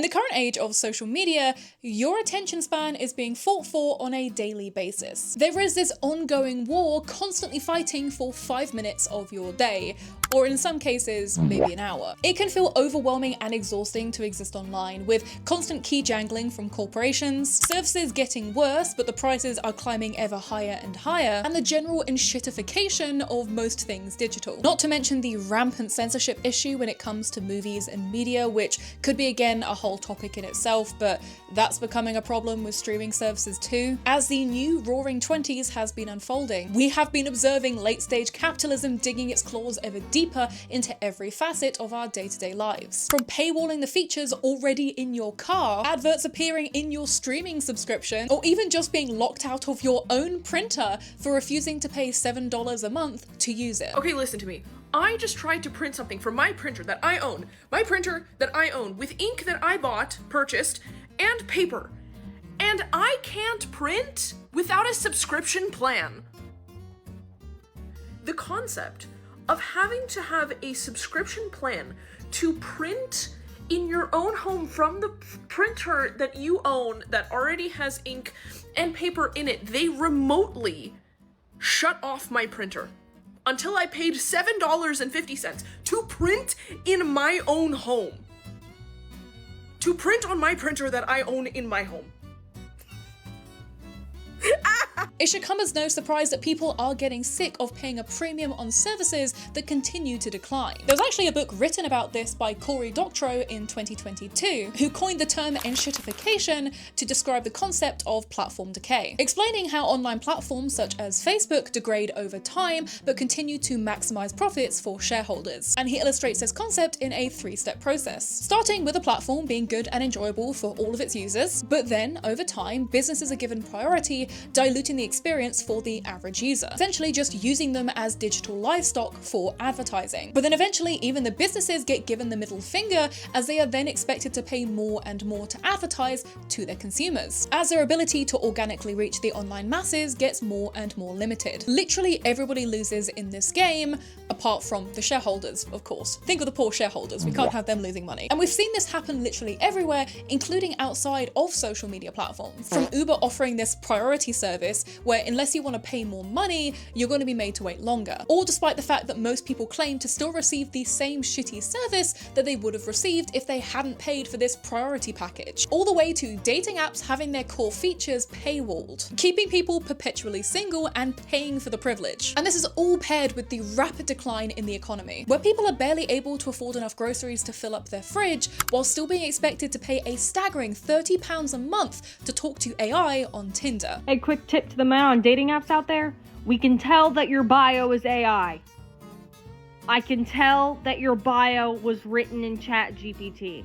In the current age of social media, your attention span is being fought for on a daily basis. There is this ongoing war constantly fighting for 5 minutes of your day, or in some cases, maybe an hour. It can feel overwhelming and exhausting to exist online, with constant key jangling from corporations, services getting worse but the prices are climbing ever higher and higher, and the general enshittification of most things digital. Not to mention the rampant censorship issue when it comes to movies and media, which could be again a whole topic in itself, but that's becoming a problem with streaming services too. As the new Roaring Twenties has been unfolding, we have been observing late-stage capitalism digging its claws ever deeper into every facet of our day-to-day lives. From paywalling the features already in your car, adverts appearing in your streaming subscription, or even just being locked out of your own printer for refusing to pay $7 a month to use it. Okay, listen to me. I just tried to print something from my printer that I own. My printer that I own, with ink that I purchased, and paper. And I can't print without a subscription plan. The concept of having to have a subscription plan to print in your own home from the printer that you own that already has ink and paper in it, they remotely shut off my printer until I paid $7.50 to print in my own home. To print on my printer that I own in my home. It should come as no surprise that people are getting sick of paying a premium on services that continue to decline. There was actually a book written about this by Cory Doctorow in 2022, who coined the term Enshittification to describe the concept of platform decay, explaining how online platforms such as Facebook degrade over time but continue to maximize profits for shareholders. And he illustrates this concept in a 3-step process, starting with a platform being good and enjoyable for all of its users, but then over time businesses are given priority, diluting the experience for the average user, essentially just using them as digital livestock for advertising. But then eventually even the businesses get given the middle finger, as they are then expected to pay more and more to advertise to their consumers, as their ability to organically reach the online masses gets more and more limited. Literally everybody loses in this game, apart from the shareholders, of course. Think of the poor shareholders, we can't have them losing money. And we've seen this happen literally everywhere, including outside of social media platforms. From Uber offering this priority service where unless you want to pay more money, you're going to be made to wait longer. Or despite the fact that most people claim to still receive the same shitty service that they would have received if they hadn't paid for this priority package. All the way to dating apps having their core features paywalled, keeping people perpetually single and paying for the privilege. And this is all paired with the rapid decline in the economy, where people are barely able to afford enough groceries to fill up their fridge while still being expected to pay a staggering £30 a month to talk to AI on Tinder. A quick tip to the men on dating apps out there: we can tell that your bio is AI. I can tell that your bio was written in ChatGPT.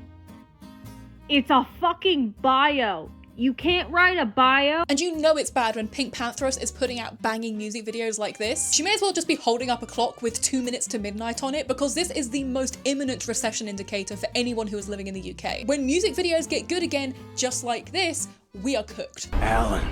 It's a fucking bio. You can't write a bio. And you know it's bad when Pink Pantheress is putting out banging music videos like this. She may as well just be holding up a clock with 2 minutes to midnight on it, because this is the most imminent recession indicator for anyone who is living in the UK. When music videos get good again, just like this, we are cooked. Alan,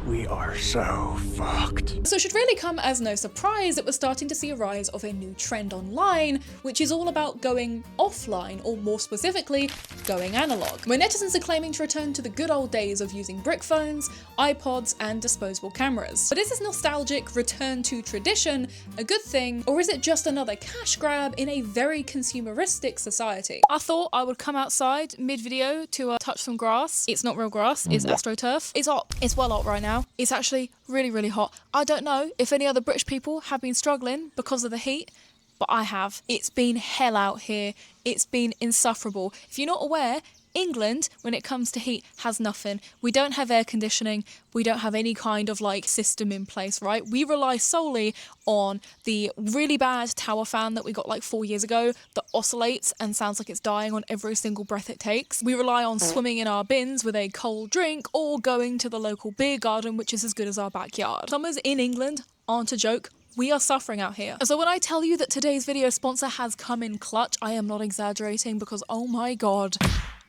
we are so fucked. So it should really come as no surprise that we're starting to see a rise of a new trend online, which is all about going offline, or more specifically, going analog. Where netizens are claiming to return to the good old days of using brick phones, iPods, and disposable cameras. But is this nostalgic return to tradition a good thing, or is it just another cash grab in a very consumeristic society? I thought I would come outside mid-video to touch some grass. It's not real grass, it's AstroTurf. It's hot, it's well hot right now. It's actually really, really hot. I don't know if any other British people have been struggling because of the heat, but I have. It's been hell out here. It's been insufferable. If you're not aware, England, when it comes to heat, has nothing. We don't have air conditioning. We don't have any kind of system in place, right? We rely solely on the really bad tower fan that we got 4 years ago that oscillates and sounds like it's dying on every single breath it takes. We rely on swimming in our bins with a cold drink or going to the local beer garden, which is as good as our backyard. Summers in England aren't a joke. We are suffering out here. So when I tell you that today's video sponsor has come in clutch, I am not exaggerating, because oh my god,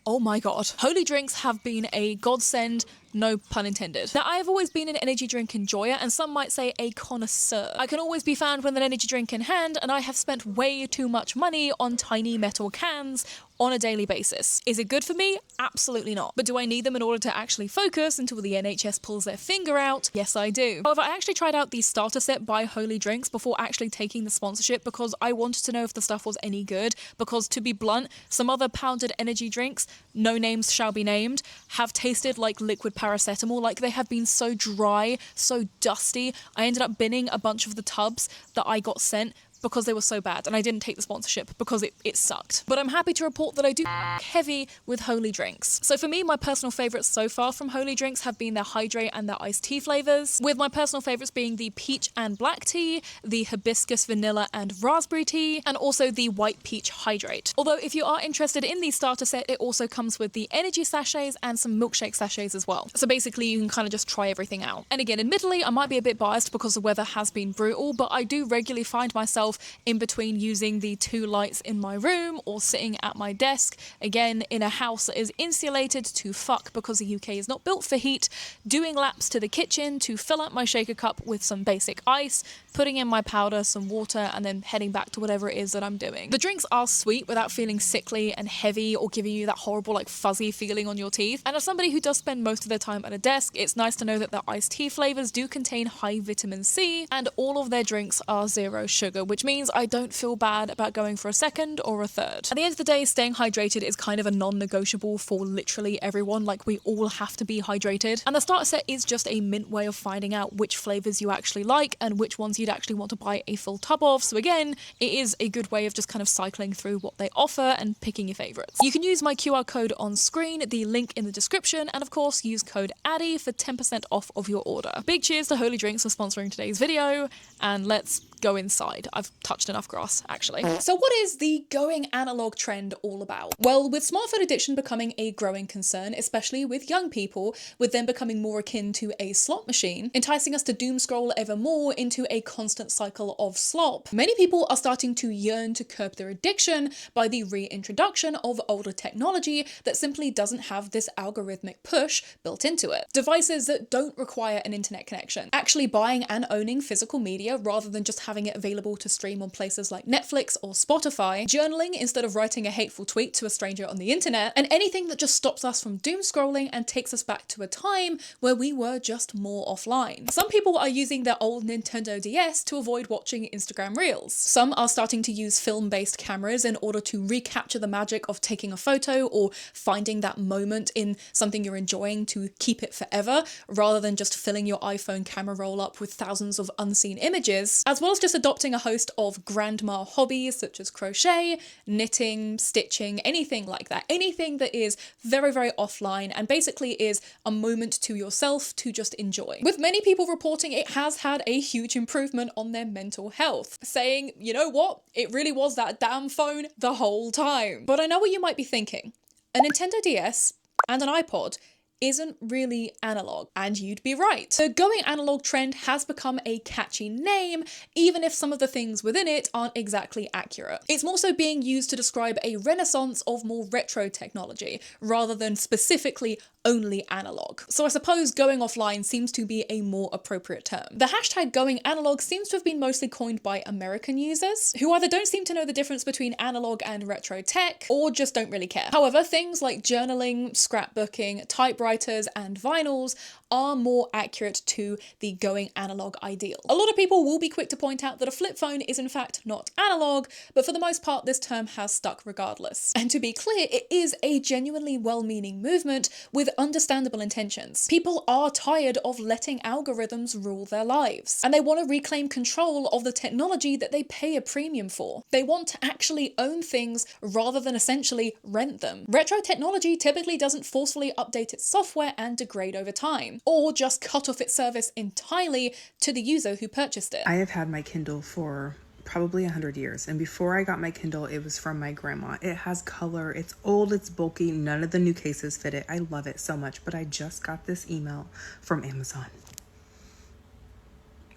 holy drinks have been a godsend, no pun intended. Now, I have always been an energy drink enjoyer, and some might say a connoisseur. I can always be found with an energy drink in hand, and I have spent way too much money on tiny metal cans on a daily basis. Is it good for me? Absolutely not. But do I need them in order to actually focus until the NHS pulls their finger out? Yes, I do. However, I actually tried out the starter set by Holy Drinks before actually taking the sponsorship because I wanted to know if the stuff was any good, because to be blunt, some other powdered energy drinks, no names shall be named, have tasted like liquid paracetamol. Like, they have been so dry, so dusty. I ended up binning a bunch of the tubs that I got sent because they were so bad, and I didn't take the sponsorship because it sucked. But I'm happy to report that I do heavy with Holy Drinks. So for me, my personal favourites so far from Holy Drinks have been their Hydrate and their iced tea flavours, with my personal favourites being the peach and black tea, the hibiscus vanilla and raspberry tea, and also the white peach Hydrate. Although if you are interested in the starter set, it also comes with the energy sachets and some milkshake sachets as well. So basically you can kind of just try everything out. And again, admittedly, I might be a bit biased because the weather has been brutal, but I do regularly find myself in between using the 2 lights in my room or sitting at my desk, again in a house that is insulated to fuck because the UK is not built for heat, doing laps to the kitchen to fill up my shaker cup with some basic ice, putting in my powder, some water, and then heading back to whatever it is that I'm doing. The drinks are sweet without feeling sickly and heavy or giving you that horrible like fuzzy feeling on your teeth. And as somebody who does spend most of their time at a desk, it's nice to know that the iced tea flavours do contain high vitamin C and all of their drinks are 0 sugar, which means I don't feel bad about going for a second or a third. At the end of the day, staying hydrated is kind of a non-negotiable for literally everyone. Like, we all have to be hydrated. And the starter set is just a mint way of finding out which flavours you actually like and which ones you'd actually want to buy a full tub of. So again, it is a good way of just kind of cycling through what they offer and picking your favourites. You can use my QR code on screen, the link in the description, and of course use code ADDY for 10% off of your order. Big cheers to Holy Drinks for sponsoring today's video, and let's go inside. I've touched enough grass, actually. So what is the going analog trend all about? Well, with smartphone addiction becoming a growing concern, especially with young people, with them becoming more akin to a slot machine, enticing us to doom scroll ever more into a constant cycle of slop, many people are starting to yearn to curb their addiction by the reintroduction of older technology that simply doesn't have this algorithmic push built into it. Devices that don't require an internet connection, actually buying and owning physical media rather than just having it available to stream on places like Netflix or Spotify, journaling instead of writing a hateful tweet to a stranger on the internet, and anything that just stops us from doom scrolling and takes us back to a time where we were just more offline. Some people are using their old Nintendo DS to avoid watching Instagram Reels. Some are starting to use film-based cameras in order to recapture the magic of taking a photo or finding that moment in something you're enjoying to keep it forever, rather than just filling your iPhone camera roll up with thousands of unseen images, as well as just adopting a host of grandma hobbies such as crochet, knitting, stitching, anything like that. Anything that is very, very offline and basically is a moment to yourself to just enjoy. With many people reporting it has had a huge improvement on their mental health, saying, you know what, it really was that damn phone the whole time. But I know what you might be thinking. A Nintendo DS and an iPod isn't really analog, and you'd be right. The going analog trend has become a catchy name, even if some of the things within it aren't exactly accurate. It's more so being used to describe a renaissance of more retro technology, rather than specifically only analog. So I suppose going offline seems to be a more appropriate term. The hashtag going analog seems to have been mostly coined by American users, who either don't seem to know the difference between analog and retro tech, or just don't really care. However, things like journaling, scrapbooking, typewriters, and vinyls are more accurate to the going analog ideal. A lot of people will be quick to point out that a flip phone is in fact not analog, but for the most part this term has stuck regardless. And to be clear, it is a genuinely well-meaning movement with understandable intentions. People are tired of letting algorithms rule their lives, and they want to reclaim control of the technology that they pay a premium for. They want to actually own things rather than essentially rent them. Retro technology typically doesn't forcefully update its software and degrade over time, or just cut off its service entirely to the user who purchased it. I have had my Kindle for probably 100 years, and before I got my Kindle it was from my grandma. It has color, it's old, it's bulky, none of the new cases fit it. I love it so much, but I just got this email from Amazon.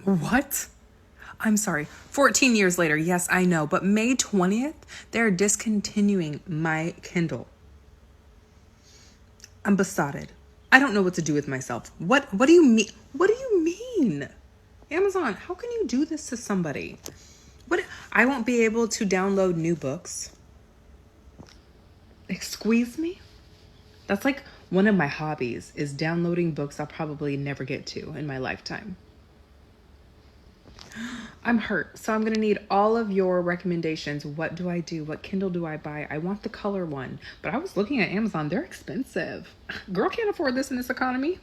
What? I'm sorry, 14 years later, yes I know, but May 20th they're discontinuing my Kindle. I'm besotted. I don't know what to do with myself. What do you mean? What do you mean? Amazon, how can you do this to somebody? What? I won't be able to download new books. Excuse me? That's like one of my hobbies, is downloading books I'll probably never get to in my lifetime. I'm hurt, so I'm gonna need all of your recommendations. What do I do? What Kindle do I buy? I want the color one, but I was looking at Amazon. They're expensive. Girl can't afford this in this economy.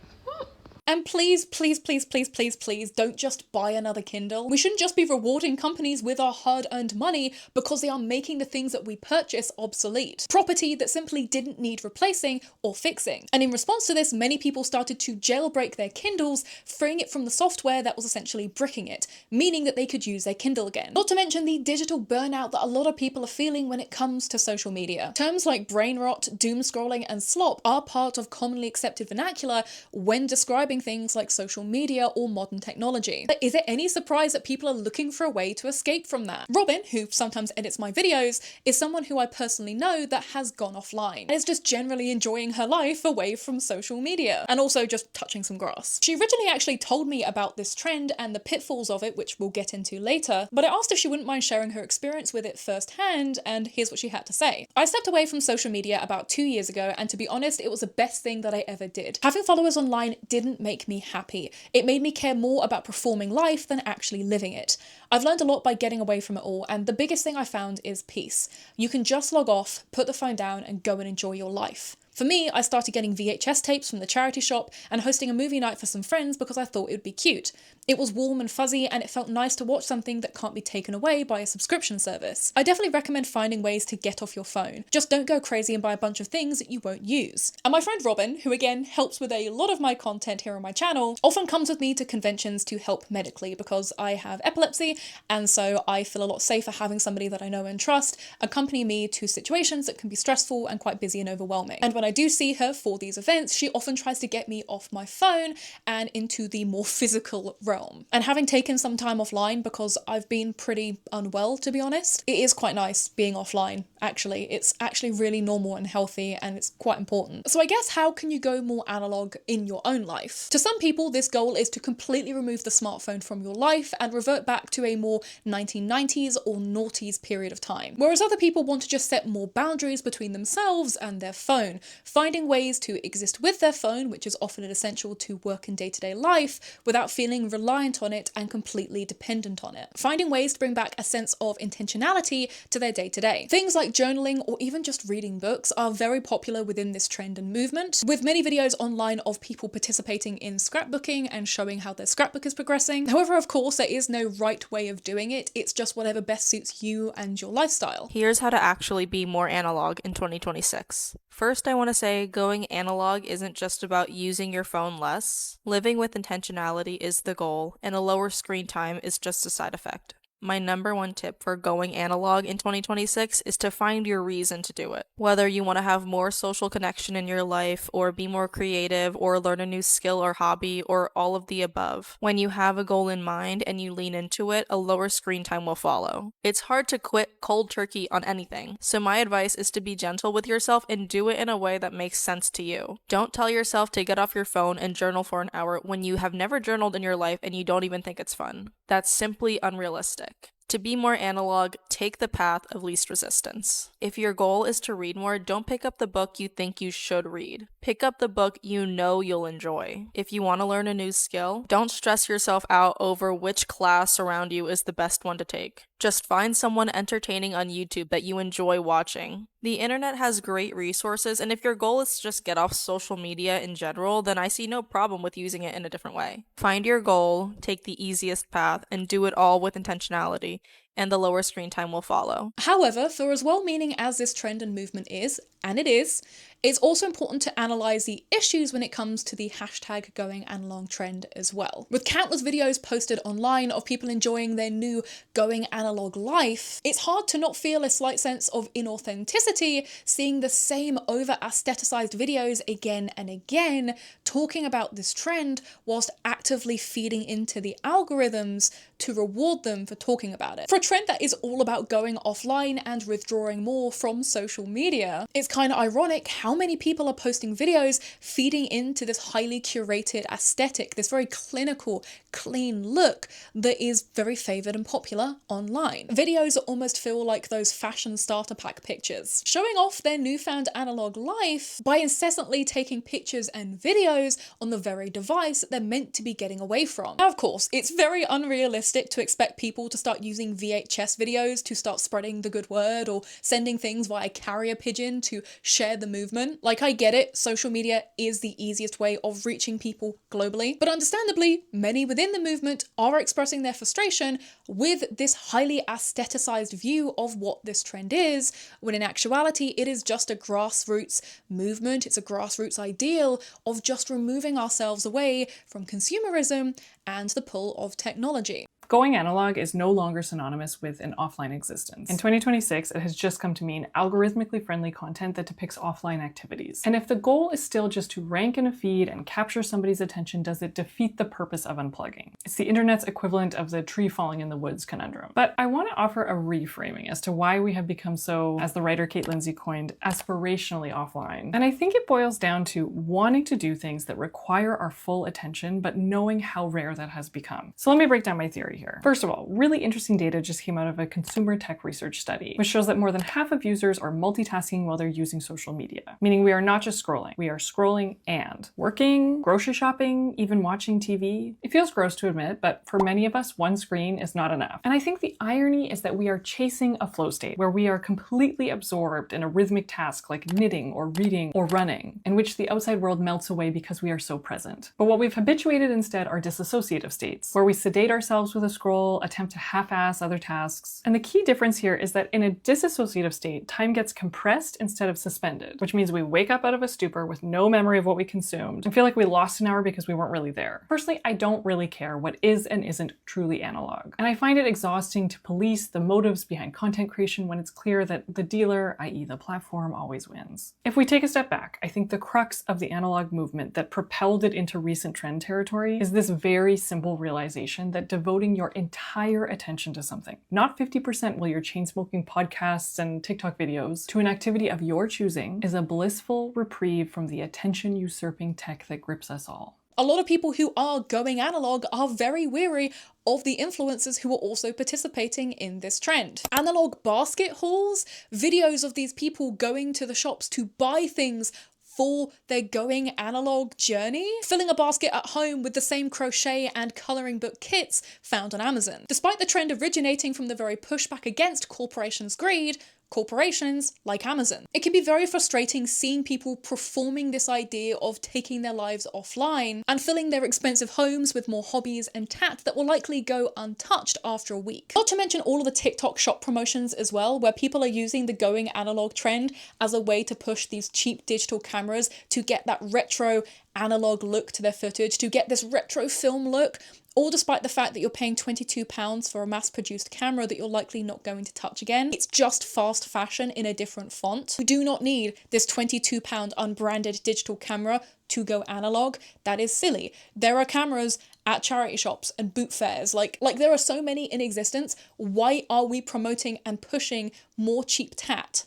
And please, please, please, please, please, please don't just buy another Kindle. We shouldn't just be rewarding companies with our hard-earned money because they are making the things that we purchase obsolete. Property that simply didn't need replacing or fixing. And in response to this, many people started to jailbreak their Kindles, freeing it from the software that was essentially bricking it, meaning that they could use their Kindle again. Not to mention the digital burnout that a lot of people are feeling when it comes to social media. Terms like brain rot, doom scrolling, and slop are part of commonly accepted vernacular when describing things like social media or modern technology. But is it any surprise that people are looking for a way to escape from that? Robin, who sometimes edits my videos, is someone who I personally know that has gone offline and is just generally enjoying her life away from social media and also just touching some grass. She originally actually told me about this trend and the pitfalls of it, which we'll get into later, but I asked if she wouldn't mind sharing her experience with it firsthand, and here's what she had to say. I stepped away from social media about 2 years ago, and to be honest, it was the best thing that I ever did. Having followers online didn't make me happy. It made me care more about performing life than actually living it. I've learned a lot by getting away from it all, and the biggest thing I found is peace. You can just log off, put the phone down, and go and enjoy your life. For me, I started getting VHS tapes from the charity shop and hosting a movie night for some friends because I thought it would be cute. It was warm and fuzzy, and it felt nice to watch something that can't be taken away by a subscription service. I definitely recommend finding ways to get off your phone. Just don't go crazy and buy a bunch of things that you won't use. And my friend Robin, who again helps with a lot of my content here on my channel, often comes with me to conventions to help medically because I have epilepsy, and so I feel a lot safer having somebody that I know and trust accompany me to situations that can be stressful and quite busy and overwhelming. And when I do see her for these events, she often tries to get me off my phone and into the more physical realm. And having taken some time offline because I've been pretty unwell, to be honest, it is quite nice being offline, actually. It's actually really normal and healthy, and it's quite important. So I guess, how can you go more analog in your own life? To some people, this goal is to completely remove the smartphone from your life and revert back to a more 1990s or noughties period of time. Whereas other people want to just set more boundaries between themselves and their phone, finding ways to exist with their phone, which is often essential to work in day-to-day life, without feeling reliant on it and completely dependent on it. Finding ways to bring back a sense of intentionality to their day-to-day. Things like journaling or even just reading books are very popular within this trend and movement, with many videos online of people participating in scrapbooking and showing how their scrapbook is progressing. However, of course, there is no right way of doing it. It's just whatever best suits you and your lifestyle. Here's how to actually be more analog in 2026. First, I want to say going analog isn't just about using your phone less. Living with intentionality is the goal, and a lower screen time is just a side effect. My number one tip for going analog in 2026 is to find your reason to do it. Whether you want to have more social connection in your life, or be more creative, or learn a new skill or hobby, or all of the above. When you have a goal in mind and you lean into it, a lower screen time will follow. It's hard to quit cold turkey on anything, so my advice is to be gentle with yourself and do it in a way that makes sense to you. Don't tell yourself to get off your phone and journal for an hour when you have never journaled in your life and you don't even think it's fun. That's simply unrealistic. To be more analog, take the path of least resistance. If your goal is to read more, don't pick up the book you think you should read. Pick up the book you know you'll enjoy. If you want to learn a new skill, don't stress yourself out over which class around you is the best one to take. Just find someone entertaining on YouTube that you enjoy watching. The internet has great resources, and if your goal is to just get off social media in general, then I see no problem with using it in a different way. Find your goal, take the easiest path, and do it all with intentionality, and the lower screen time will follow. However, for as well-meaning as this trend and movement is, and it is, it's also important to analyze the issues when it comes to the hashtag going analog trend as well. With countless videos posted online of people enjoying their new going analog life, it's hard to not feel a slight sense of inauthenticity seeing the same over-aestheticized videos again and again, talking about this trend whilst actively feeding into the algorithms to reward them for talking about it. For a trend that is all about going offline and withdrawing more from social media, it's kind of ironic how many people are posting videos feeding into this highly curated aesthetic, this very clinical, clean look that is very favoured and popular online. Videos almost feel like those fashion starter pack pictures, showing off their newfound analog life by incessantly taking pictures and videos on the very device that they're meant to be getting away from. Now, of course, it's very unrealistic to expect people to start using VHS videos to start spreading the good word or sending things via carrier pigeon to share the movement. Like, I get it, social media is the easiest way of reaching people globally, but understandably, many within the movement are expressing their frustration with this highly aestheticized view of what this trend is, when in actuality it is just a grassroots movement, it's a grassroots ideal of just removing ourselves away from consumerism and the pull of technology. Going analog is no longer synonymous with an offline existence. In 2026, it has just come to mean algorithmically friendly content that depicts offline activities. And if the goal is still just to rank in a feed and capture somebody's attention, does it defeat the purpose of unplugging? It's the internet's equivalent of the tree falling in the woods conundrum. But I want to offer a reframing as to why we have become so, as the writer Kate Lindsay coined, aspirationally offline. And I think it boils down to wanting to do things that require our full attention, but knowing how rare that has become. So let me break down my theory here. First of all, really interesting data just came out of a consumer tech research study, which shows that more than half of users are multitasking while they're using social media, meaning we are not just scrolling, we are scrolling and working, grocery shopping, even watching TV. It feels gross to admit, but for many of us, one screen is not enough. And I think the irony is that we are chasing a flow state where we are completely absorbed in a rhythmic task like knitting or reading or running, in which the outside world melts away because we are so present. But what we've habituated instead are disassociative states, where we sedate ourselves with a scroll, attempt to half-ass other tasks. And the key difference here is that in a disassociative state, time gets compressed instead of suspended, which means we wake up out of a stupor with no memory of what we consumed and feel like we lost an hour because we weren't really there. Personally, I don't really care what is and isn't truly analog. And I find it exhausting to police the motives behind content creation when it's clear that the dealer, i.e. the platform, always wins. If we take a step back, I think the crux of the analog movement that propelled it into recent trend territory is this very simple realization that devoting your entire attention to something, not 50% while you're chain-smoking podcasts and TikTok videos, to an activity of your choosing, is a blissful reprieve from the attention-usurping tech that grips us all. A lot of people who are going analog are very weary of the influencers who are also participating in this trend. Analog basket hauls, videos of these people going to the shops to buy things for their going analog journey, filling a basket at home with the same crochet and colouring book kits found on Amazon. Despite the trend originating from the very pushback against corporations' greed, corporations like Amazon. It can be very frustrating seeing people performing this idea of taking their lives offline and filling their expensive homes with more hobbies and tat that will likely go untouched after a week. Not to mention all of the TikTok shop promotions as well, where people are using the going analog trend as a way to push these cheap digital cameras to get that retro analog look to their footage, to get this retro film look, all despite the fact that you're paying £22 for a mass-produced camera that you're likely not going to touch again. It's just fast fashion in a different font. We do not need this £22 unbranded digital camera to go analog. That is silly. There are cameras at charity shops and boot fairs. Like there are so many in existence. Why are we promoting and pushing more cheap tat?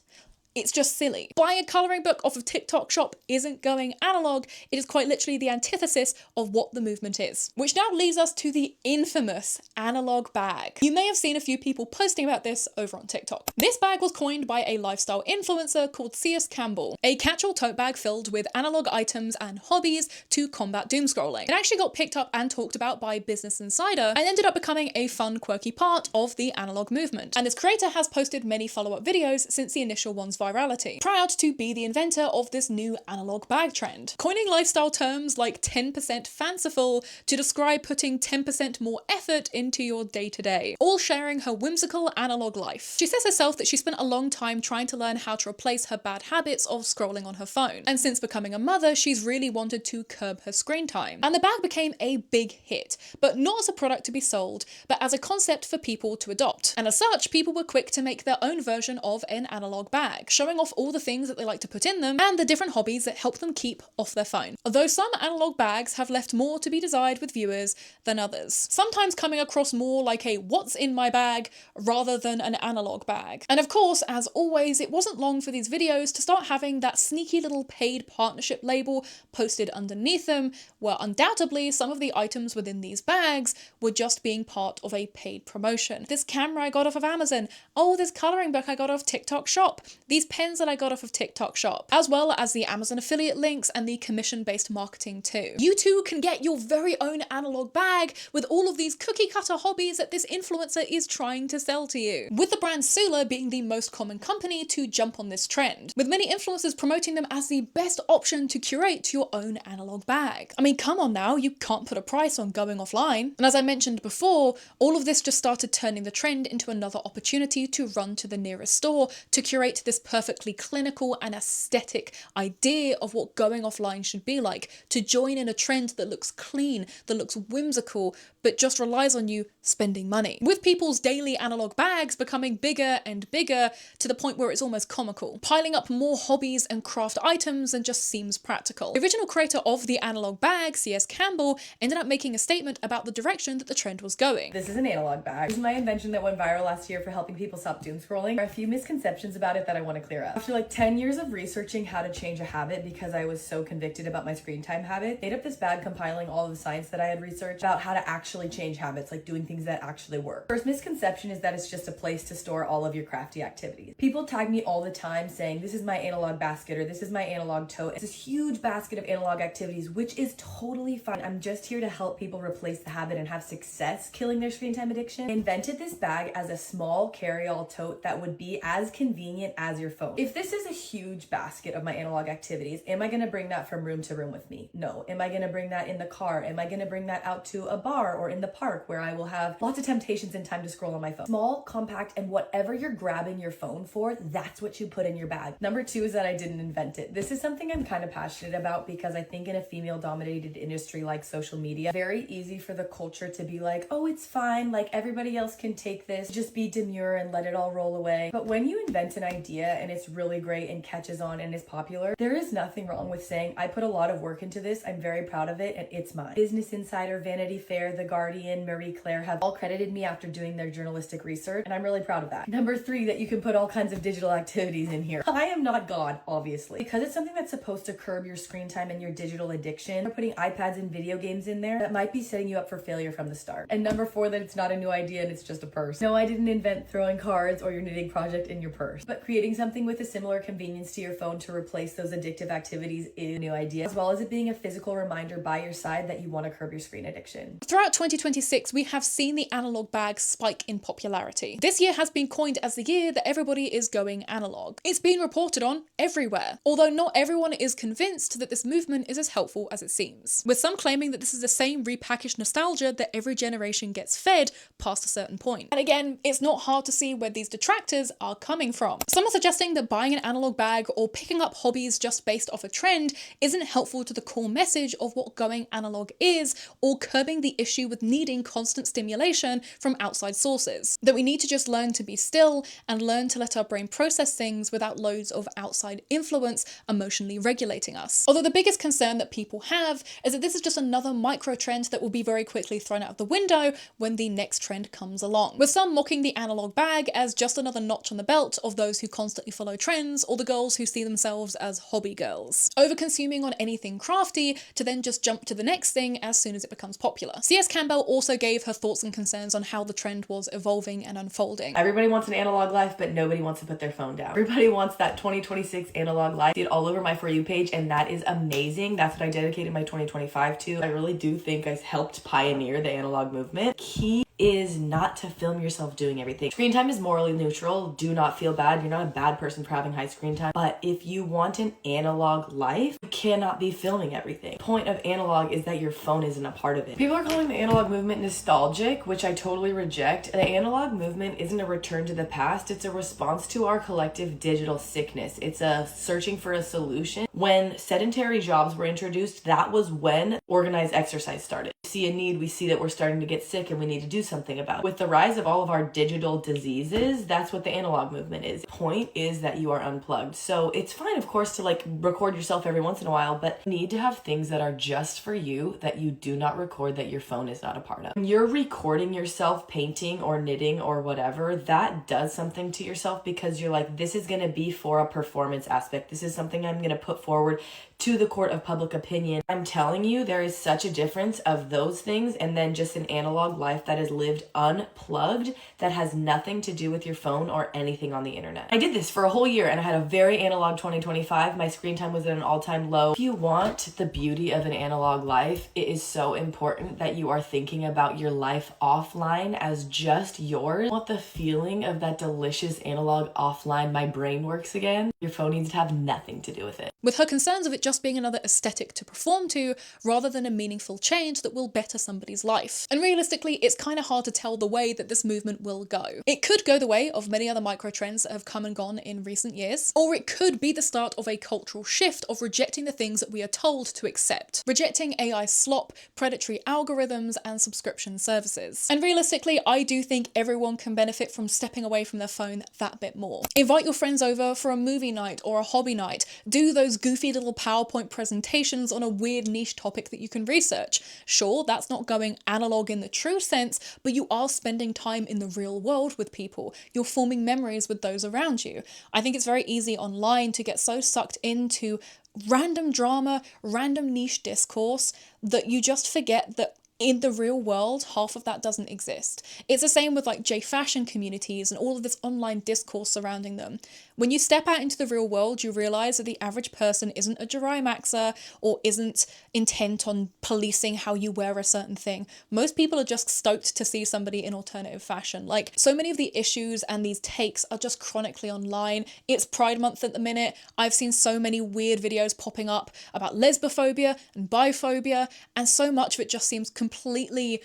It's just silly. Buying a colouring book off of TikTok shop isn't going analog. It is quite literally the antithesis of what the movement is. Which now leads us to the infamous analog bag. You may have seen a few people posting about this over on TikTok. This bag was coined by a lifestyle influencer called C.S. Campbell, a catch-all tote bag filled with analog items and hobbies to combat doom scrolling. It actually got picked up and talked about by Business Insider and ended up becoming a fun, quirky part of the analog movement. And this creator has posted many follow-up videos since the initial one's virality, proud to be the inventor of this new analog bag trend, coining lifestyle terms like 10% fanciful to describe putting 10% more effort into your day-to-day, all sharing her whimsical analog life. She says herself that she spent a long time trying to learn how to replace her bad habits of scrolling on her phone, and since becoming a mother, she's really wanted to curb her screen time. And the bag became a big hit, but not as a product to be sold, but as a concept for people to adopt. And as such, people were quick to make their own version of an analog bag. showing off all the things that they like to put in them and the different hobbies that help them keep off their phone. Although some analog bags have left more to be desired with viewers than others, sometimes coming across more like a what's in my bag rather than an analog bag. And of course, as always, it wasn't long for these videos to start having that sneaky little paid partnership label posted underneath them, where undoubtedly some of the items within these bags were just being part of a paid promotion. This camera I got off of Amazon. Oh, this coloring book I got off TikTok Shop. These pens that I got off of TikTok Shop. As well as the Amazon affiliate links and the commission-based marketing too. You too can get your very own analog bag with all of these cookie cutter hobbies that this influencer is trying to sell to you. With the brand Sula being the most common company to jump on this trend, with many influencers promoting them as the best option to curate your own analog bag. I mean, come on now, you can't put a price on going offline. And as I mentioned before, all of this just started turning the trend into another opportunity to run to the nearest store to curate this perfectly clinical and aesthetic idea of what going offline should be like, to join in a trend that looks clean, that looks whimsical, but just relies on you spending money. With people's daily analog bags becoming bigger and bigger to the point where it's almost comical, piling up more hobbies and craft items than just seems practical. The original creator of the analog bag, C.S. Campbell, ended up making a statement about the direction that the trend was going. This is an analog bag. This is my invention that went viral last year for helping people stop doom scrolling. There are a few misconceptions about it that I want to clear up. After like 10 years of researching how to change a habit because I was so convicted about my screen time habit, made up this bag compiling all of the science that I had researched about how to actually change habits, like doing things that actually work. First misconception is that it's just a place to store all of your crafty activities. People tag me all the time saying, this is my analog basket, or this is my analog tote. It's this huge basket of analog activities, which is totally fine. I'm just here to help people replace the habit and have success killing their screen time addiction. I invented this bag as a small carry-all tote that would be as convenient as your phone. If this is a huge basket of my analog activities, am I gonna bring that from room to room with me? No. Am I gonna bring that in the car? Am I gonna bring that out to a bar or in the park where I will have lots of temptations and time to scroll on my phone? Small, compact, and whatever you're grabbing your phone for, that's what you put in your bag. Number two is that I didn't invent it. This is something I'm kind of passionate about because I think in a female-dominated industry like social media, very easy for the culture to be like, oh, it's fine, like everybody else can take this, just be demure and let it all roll away. But when you invent an idea and it's really great and catches on and is popular, there is nothing wrong with saying, I put a lot of work into this, I'm very proud of it, and it's mine. Business Insider, Vanity Fair, The Guardian, Marie Claire have all credited me after doing their journalistic research, and I'm really proud of that. Number three, that you can put all kinds of digital activities in here. I am not God, obviously. Because it's something that's supposed to curb your screen time and your digital addiction, or putting iPads and video games in there, that might be setting you up for failure from the start. And number four, that it's not a new idea and it's just a purse. No, I didn't invent throwing cards or your knitting project in your purse, but creating something with a similar convenience to your phone to replace those addictive activities is a new idea, as well as it being a physical reminder by your side that you want to curb your screen addiction. Throughout 2026, we have seen the analog bag spike in popularity. This year has been coined as the year that everybody is going analog. It's been reported on everywhere, although not everyone is convinced that this movement is as helpful as it seems, with some claiming that this is the same repackaged nostalgia that every generation gets fed past a certain point. And again, it's not hard to see where these detractors are coming from. Some are suggesting that buying an analog bag or picking up hobbies just based off a trend isn't helpful to the core message of what going analog is, or curbing the issue with needing constant stimulation from outside sources. That we need to just learn to be still and learn to let our brain process things without loads of outside influence emotionally regulating us. Although the biggest concern that people have is that this is just another micro trend that will be very quickly thrown out of the window when the next trend comes along, with some mocking the analog bag as just another notch on the belt of those who constantly follow trends, or the girls who see themselves as hobby girls, over-consuming on anything crafty to then just jump to the next thing as soon as it becomes popular. C.S. Campbell also gave her thoughts and concerns on how the trend was evolving and unfolding. Everybody wants an analog life, but nobody wants to put their phone down. Everybody wants that 2026 analog life. I see it all over my For You page, and that is amazing. That's what I dedicated my 2025 to. I really do think I helped pioneer the analog movement. Key is not to film yourself doing everything. Screen time is morally neutral. Do not feel bad. You're not a bad person for having high screen time. But if you want an analog life, you cannot be filming everything. The point of analog is that your phone isn't a part of it. People are calling the analog movement nostalgic, which I totally reject. The analog movement isn't a return to the past. It's a response to our collective digital sickness. It's a searching for a solution. When sedentary jobs were introduced, that was when organized exercise started. We see a need, we see that we're starting to get sick and we need to do something something about. With the rise of all of our digital diseases, that's what the analog movement is. The point is that you are unplugged. So it's fine, of course, to like record yourself every once in a while, but you need to have things that are just for you that you do not record, that your phone is not a part of. When you're recording yourself painting or knitting or whatever, that does something to yourself because you're like, this is going to be for a performance aspect. This is something I'm going to put forward to the court of public opinion. I'm telling you, there is such a difference of those things and then just an analog life that is lived unplugged, that has nothing to do with your phone or anything on the internet. I did this for a whole year and I had a very analog 2025. My screen time was at an all-time low. If you want the beauty of an analog life, it is so important that you are thinking about your life offline as just yours. You want the feeling of that delicious analog offline, my brain works again? Your phone needs to have nothing to do with it. With her concerns of it just being another aesthetic to perform to, rather than a meaningful change that will better somebody's life. And realistically, it's kind of hard to tell the way that this movement will go. It could go the way of many other microtrends that have come and gone in recent years, or it could be the start of a cultural shift of rejecting the things that we are told to accept. Rejecting AI slop, predatory algorithms, and subscription services. And realistically, I do think everyone can benefit from stepping away from their phone that bit more. Invite your friends over for a movie night or a hobby night. Do those goofy little PowerPoint presentations on a weird niche topic that you can research. Sure, that's not going analog in the true sense, but you are spending time in the real world with people. You're forming memories with those around you. I think it's very easy online to get so sucked into random drama, random niche discourse, that you just forget that in the real world, half of that doesn't exist. It's the same with like J-fashion communities and all of this online discourse surrounding them. When you step out into the real world, you realise that the average person isn't a Jirai Maxer or isn't intent on policing how you wear a certain thing. Most people are just stoked to see somebody in alternative fashion. Like, so many of the issues and these takes are just chronically online. It's Pride Month at the minute. I've seen so many weird videos popping up about lesbophobia and biphobia, and so much of it just seems completely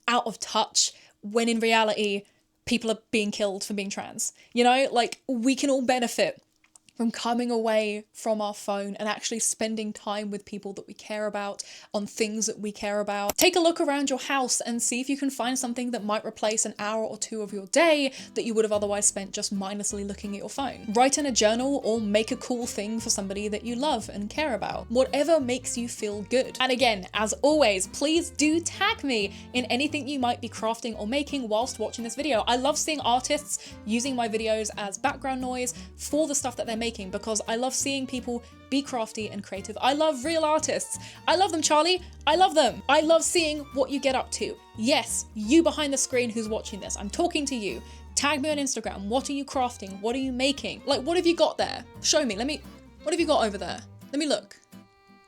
out of touch when in reality people are being killed for being trans. You know, like, we can all benefit from coming away from our phone and actually spending time with people that we care about, on things that we care about. Take a look around your house and see if you can find something that might replace an hour or two of your day that you would have otherwise spent just mindlessly looking at your phone. Write in a journal or make a cool thing for somebody that you love and care about. Whatever makes you feel good. And again, as always, please do tag me in anything you might be crafting or making whilst watching this video. I love seeing artists using my videos as background noise for the stuff that they're making, because I love seeing people be crafty and creative. I love real artists. I love them, Charlie. I love them. I love seeing what you get up to. Yes, you behind the screen who's watching this, I'm talking to you. Tag me on Instagram. What are you crafting? What are you making? Like, what have you got there? Show me. What have you got over there? Let me look.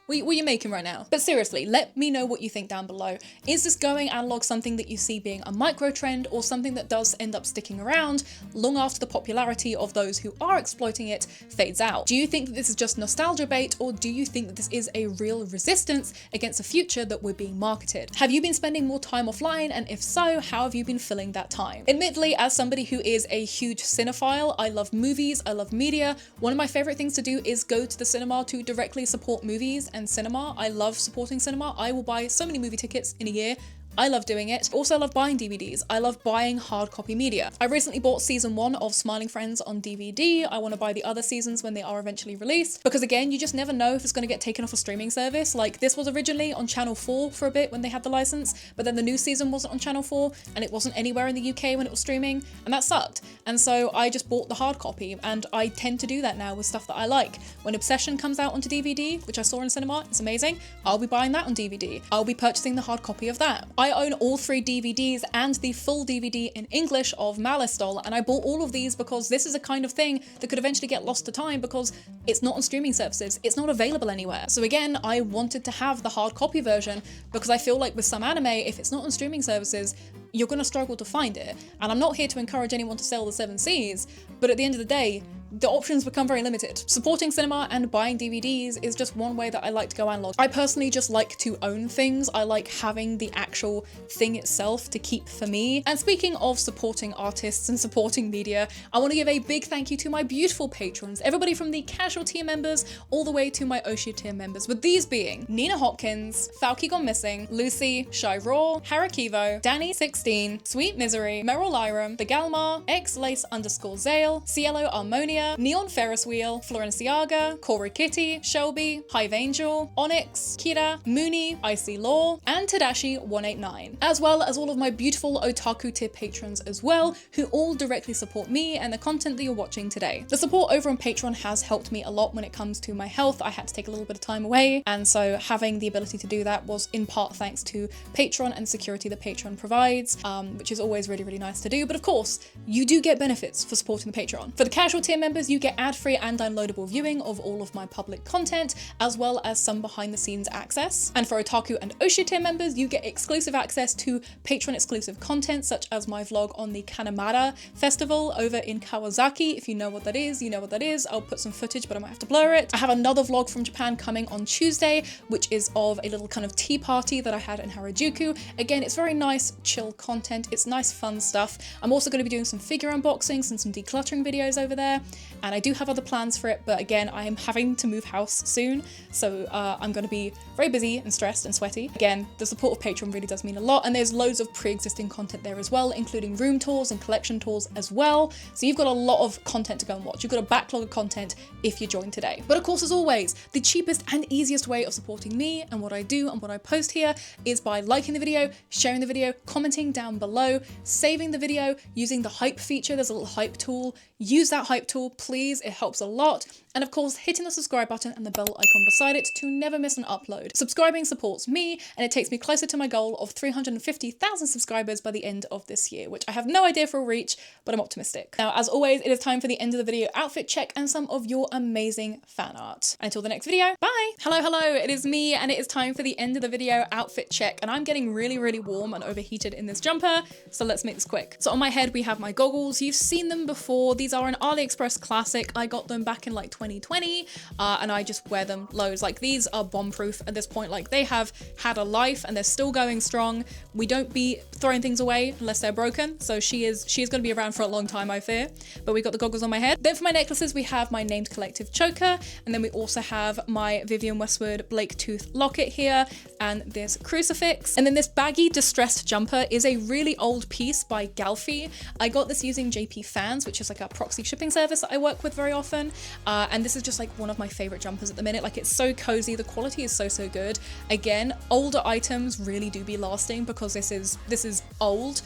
What are you making right now? But seriously, let me know what you think down below. Is this going analog something that you see being a micro trend, or something that does end up sticking around long after the popularity of those who are exploiting it fades out? Do you think that this is just nostalgia bait, or do you think that this is a real resistance against a future that we're being marketed? Have you been spending more time offline, and if so, how have you been filling that time? Admittedly, as somebody who is a huge cinephile, I love movies, I love media. One of my favorite things to do is go to the cinema to directly support movies and cinema. I love supporting cinema. I will buy so many movie tickets in a year. I love doing it. Also, I love buying DVDs. I love buying hard copy media. I recently bought season 1 of Smiling Friends on DVD. I want to buy the other seasons when they are eventually released, because again, you just never know if it's going to get taken off a streaming service. Like, this was originally on Channel 4 for a bit when they had the license, but then the new season wasn't on Channel 4 and it wasn't anywhere in the UK when it was streaming, and that sucked. And so I just bought the hard copy, and I tend to do that now with stuff that I like. When Obsession comes out onto DVD, which I saw in cinema, it's amazing, I'll be buying that on DVD. I'll be purchasing the hard copy of that. I own all 3 DVDs and the full DVD in English of Malice Doll, and I bought all of these because this is a kind of thing that could eventually get lost to time because it's not on streaming services, it's not available anywhere. So again, I wanted to have the hard copy version because I feel like with some anime, if it's not on streaming services, you're going to struggle to find it. And I'm not here to encourage anyone to sell the 7 Cs, but at the end of the day, the options become very limited. Supporting cinema and buying DVDs is just one way that I like to go analog. I personally just like to own things. I like having the actual thing itself to keep for me. And speaking of supporting artists and supporting media, I want to give a big thank you to my beautiful patrons, everybody from the casual tier members all the way to my Oshia tier members, with these being Nina Hopkins, Falky Gone Missing, Lucy, Shy Raw, Harakivo, Danny16, Sweet Misery, Meryl Lyram, The Galmar, X-Lace_Zale, Cielo Harmonia, Neon Ferris Wheel, Florenciaga, Corey Kitty, Shelby, Hive Angel, Onyx, Kira, Mooney, Icy Law, and Tadashi189, as well as all of my beautiful otaku tier patrons as well, who all directly support me and the content that you're watching today. The support over on Patreon has helped me a lot when it comes to my health. I had to take a little bit of time away, and so having the ability to do that was in part thanks to Patreon and security that Patreon provides, which is always really, really nice to do. But of course, you do get benefits for supporting the Patreon. For the casual tier members, you get ad-free and downloadable viewing of all of my public content, as well as some behind the scenes access. And for Otaku and Oshia tier members, you get exclusive access to Patreon exclusive content, such as my vlog on the Kanamara Festival over in Kawasaki. If you know what that is, you know what that is. I'll put some footage, but I might have to blur it. I have another vlog from Japan coming on Tuesday, which is of a little kind of tea party that I had in Harajuku. Again, it's very nice, chill content. It's nice, fun stuff. I'm also going to be doing some figure unboxings and some decluttering videos over there. And I do have other plans for it, but again, I am having to move house soon. So I'm going to be very busy and stressed and sweaty. Again, the support of Patreon really does mean a lot. And there's loads of pre-existing content there as well, including room tours and collection tours as well. So you've got a lot of content to go and watch. You've got a backlog of content if you join today. But of course, as always, the cheapest and easiest way of supporting me and what I do and what I post here is by liking the video, sharing the video, commenting down below, saving the video, using the hype feature. There's a little hype tool. Use that hype tool, please. It helps a lot. And of course, hitting the subscribe button and the bell icon beside it to never miss an upload. Subscribing supports me, and it takes me closer to my goal of 350,000 subscribers by the end of this year, which I have no idea if we'll reach, but I'm optimistic. Now, as always, it is time for the end of the video outfit check and some of your amazing fan art. Until the next video, bye! Hello, it is me, and it is time for the end of the video outfit check, and I'm getting really, really warm and overheated in this jumper, so let's make this quick. So on my head, we have my goggles. You've seen them before. These are an AliExpress classic. I got them back in like 2020, and I just wear them loads. Like, these are bomb-proof at this point. Like, they have had a life and they're still going strong. We don't be throwing things away unless they're broken, so she is going to be around for a long time, I fear. But we got the goggles on my head. Then for my necklaces, we have my Named Collective choker, and then we also have my Vivienne Westwood Blake Tooth locket here, and this crucifix. And then this baggy distressed jumper is a really old piece by Galfy. I got this using JP Fans, which is like a proxy shipping service that I work with very often, and this is just like one of my favorite jumpers at the minute. Like, it's so cozy, the quality is so good. Again, older items really do be lasting because this is old,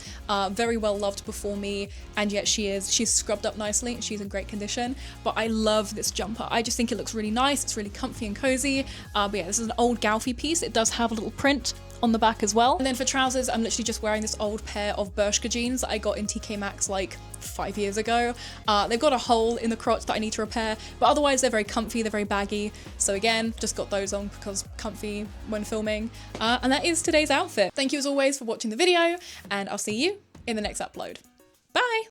very well loved before me, and yet she's scrubbed up nicely and she's in great condition. But I love this jumper. I just think it looks really nice. It's really comfy and cozy. But yeah, this is an old Galfy piece. It does have a little print on the back as well. And then for trousers, I'm literally just wearing this old pair of Bershka jeans that I got in TK Maxx like 5 years ago. They've got a hole in the crotch that I need to repair, but otherwise they're very comfy, they're very baggy. So again, just got those on because comfy when filming. And that is today's outfit. Thank you as always for watching the video, and I'll see you in the next upload. Bye!